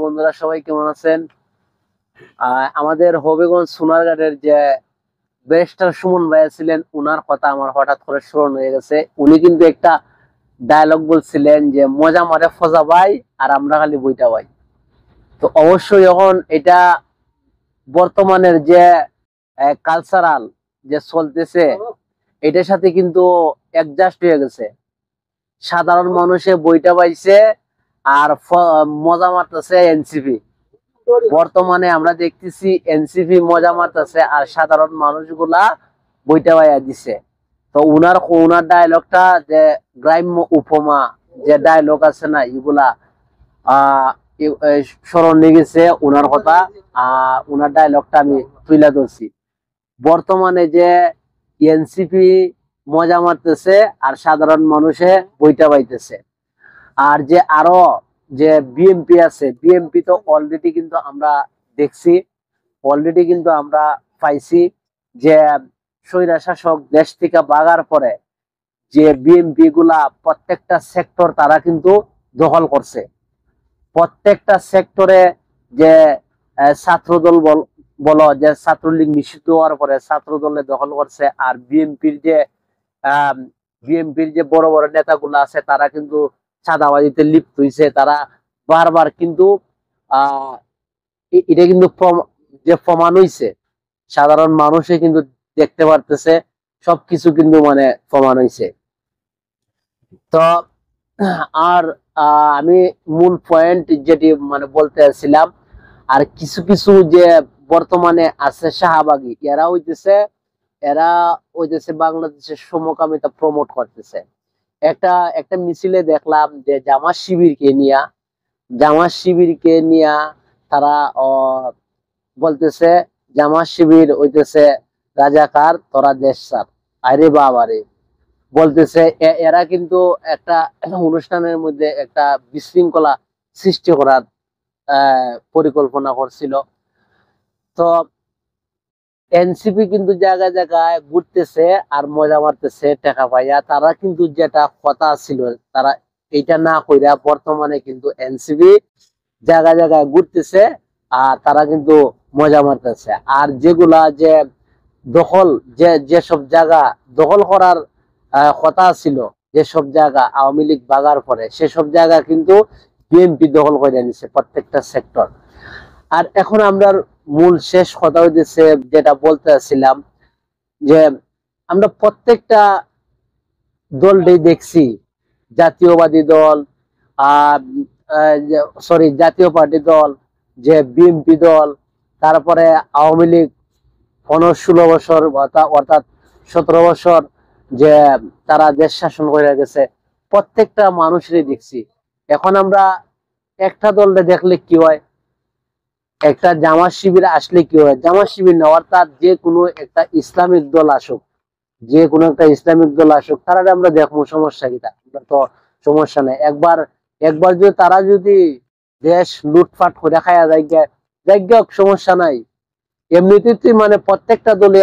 বন্ধুরা, সবাই কেমন আছেন? আমাদের হবিগঞ্জ সোনারঘাটের যে ব্যারিস্টার সুমন ভাইয়া ছিলেন, উনার কথা আমার হঠাৎ করে স্মরণ হয়ে গেছে। উনি কিন্তু একটা ডায়লগ বলছিলেন যে মজা মারে ফজা ভাই আর আমরা খালি বইটা ভাই। তো অবশ্যই এখন এটা বর্তমানের যে কালচারাল যে চলতেছে এটার সাথে কিন্তু অ্যাডজাস্ট হয়ে গেছে। সাধারণ মানুষে বইটা পাইছে আর মজা মারতেছে এনসিপি। বর্তমানে আমরা দেখতেছি এনসিপি মজা মারতেছে আর সাধারণ মানুষগুলা বইটা পাইয়া দিছে। তো উনার ডায়লগটা যে গ্রাম্য উপমা যে ডায়লগ আছে না, এগুলা স্মরণ নিয়ে গেছে উনার কথা। উনার ডায়লগটা আমি তুলে ধরছি। বর্তমানে যে এনসিপি মজা মারতেছে আর সাধারণ মানুষে বইটা পাইতেছে। আর যে আরো যে বিএমপি আছে, বিএমপি তো অলরেডি কিন্তু আমরা দেখছি, অলরেডি কিন্তু আমরা পাইছি যে স্বৈরা শাসক দেশ থেকে ভাগার পরে যে বিএমপি গুলা প্রত্যেকটা সেক্টর তারা কিন্তু দখল করছে। প্রত্যেকটা সেক্টরে যে ছাত্রদল বলো, যে ছাত্রলীগ নিষিদ্ধ হওয়ার পরে ছাত্রদলে দখল করছে। আর বিএনপির যে বড় বড় নেতাগুলো আছে তারা কিন্তু চাঁদাবাজিতে লিপ্ত হয়েছে। তারা বারবার কিন্তু এটা কিন্তু যে প্রমাণ হয়েছে, সাধারণ মানুষে কিন্তু দেখতে পারতেছে, সবকিছু কিন্তু মানে প্রমাণ হয়েছে। তো আর আমি মূল পয়েন্ট যেটি মানে বলতে চাইছিলাম, আর কিছু কিছু যে বর্তমানে আছে শাহবাগী, এরা হইতেছে বাংলাদেশের সমকামিতা প্রমোট করতেছে। একটা মিছিলে দেখলাম যে জামাত শিবিরকে নিয়া তারা বলতেছে জামাত শিবির হইতেছে রাজাকার, তোরা দেশ ছাড়। আরে বাবারে, বলতেছে এরা কিন্তু একটা অনুষ্ঠানের মধ্যে একটা বিশৃঙ্খলা সৃষ্টি করার পরিকল্পনা করছিল। তো এনসিপি কিন্তু জায়গায় জায়গায় ঘুরতেছে আর মজা মারতেছে টাকা পাইয়া। তারা কিন্তু যেটা কথা ছিল তারা এটা না কইরা বর্তমানে কিন্তু এনসিপি জায়গায় জায়গায় ঘুরতেছে আর তারা কিন্তু মজা মারতেছে। আর যেগুলা যে দখল যেসব জায়গা দখল করার কথা ছিল, যেসব জায়গা আওয়ামী লীগ ভাগার পরে সেসব জায়গা কিন্তু বিএনপি দখল করে নিছে প্রত্যেকটা সেক্টর। আর এখন আমরা মূল শেষ কথা হইতেছে যেটা বলতে চাচ্ছিলাম, যে আমরা প্রত্যেকটা দলটাই দেখছি, জাতীয়বাদী দল, জাতীয় পার্টি দল, যে বিএনপি দল, তারপরে আওয়ামী লীগ 15-16 বছর অর্থাৎ 17 বছর যে তারা দেশ শাসন করে গেছে, প্রত্যেকটা মানুষেরই দেখছি। এখন আমরা একটা দলটা দেখলে কি হয়, একটা জামাত শিবির আসলে কি হয়, জামাত শিবির না অর্থাৎ যে কোনো একটা ইসলামিক দল আসুক, যে কোনো একটা ইসলামিক দল আসুক, তারা আমরা দেখবো সমস্যা কি, তো সমস্যা নেই। একবার যদি তারা যদি দেশ লুটপাট করে খায়া জায়গা সমস্যা নাই। এমনিতেই মানে প্রত্যেকটা দলে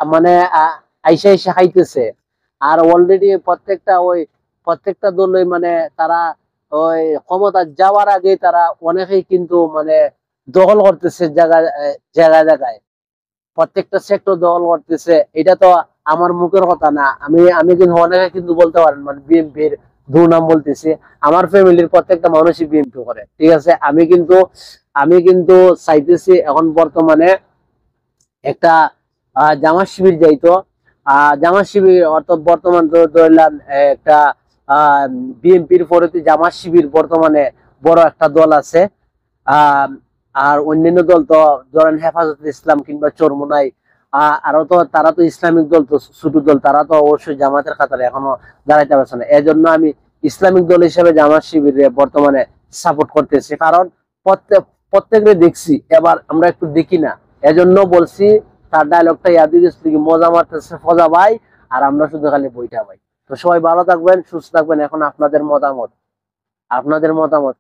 মানে আইসা আইসা খাইতেছে। আর অলরেডি প্রত্যেকটা দলে মানে তারা ওই ক্ষমতা যাওয়ার আগে তারা অনেকেই কিন্তু মানে দখল করতেছে জায়গায় জায়গায় জায়গায়, প্রত্যেকটা সেক্টর দখল করতেছে। এটা তো আমার মুখের কথা না, আমি কিন্তু অনেকে কিন্তু বলতে পারেন মানে বিএনপির দুর্নাম বলতেছি। আমার ফ্যামিলির প্রত্যেকটা মানুষই বিএনপি করে, ঠিক আছে। আমি কিন্তু চাইতেছি এখন বর্তমানে একটা জামাত শিবির যাইতো, জামাত শিবির অর্থাৎ বর্তমান ধরলাম একটা বিএনপির পরে জামাত শিবির বর্তমানে বড় একটা দল আছে। আর অন্যান্য দল তো ধরেন হেফাজত ইসলাম কিংবা চরমোনাই, আরো তো তারা তো ইসলামিক দল, তো ছোট দল, তারা তো অবশ্যই জামাতের খাতারে এখনো দাঁড়াইতে পারছে না। এজন্য আমি ইসলামিক দল হিসেবে জামাত শিবিরে বর্তমানে সাপোর্ট করতেছি, কারণ প্রত্যেকরে দেখছি, এবার আমরা একটু দেখি না। এজন্য বলছি তার ডায়লগটা ইয়াদ গেছিল, মজা মারতেছে ফজা ভাই আর আমরা শুধু খালি বইটা ভাই। তো সবাই ভালো থাকবেন, সুস্থ থাকবেন। এখন আপনাদের মতামত।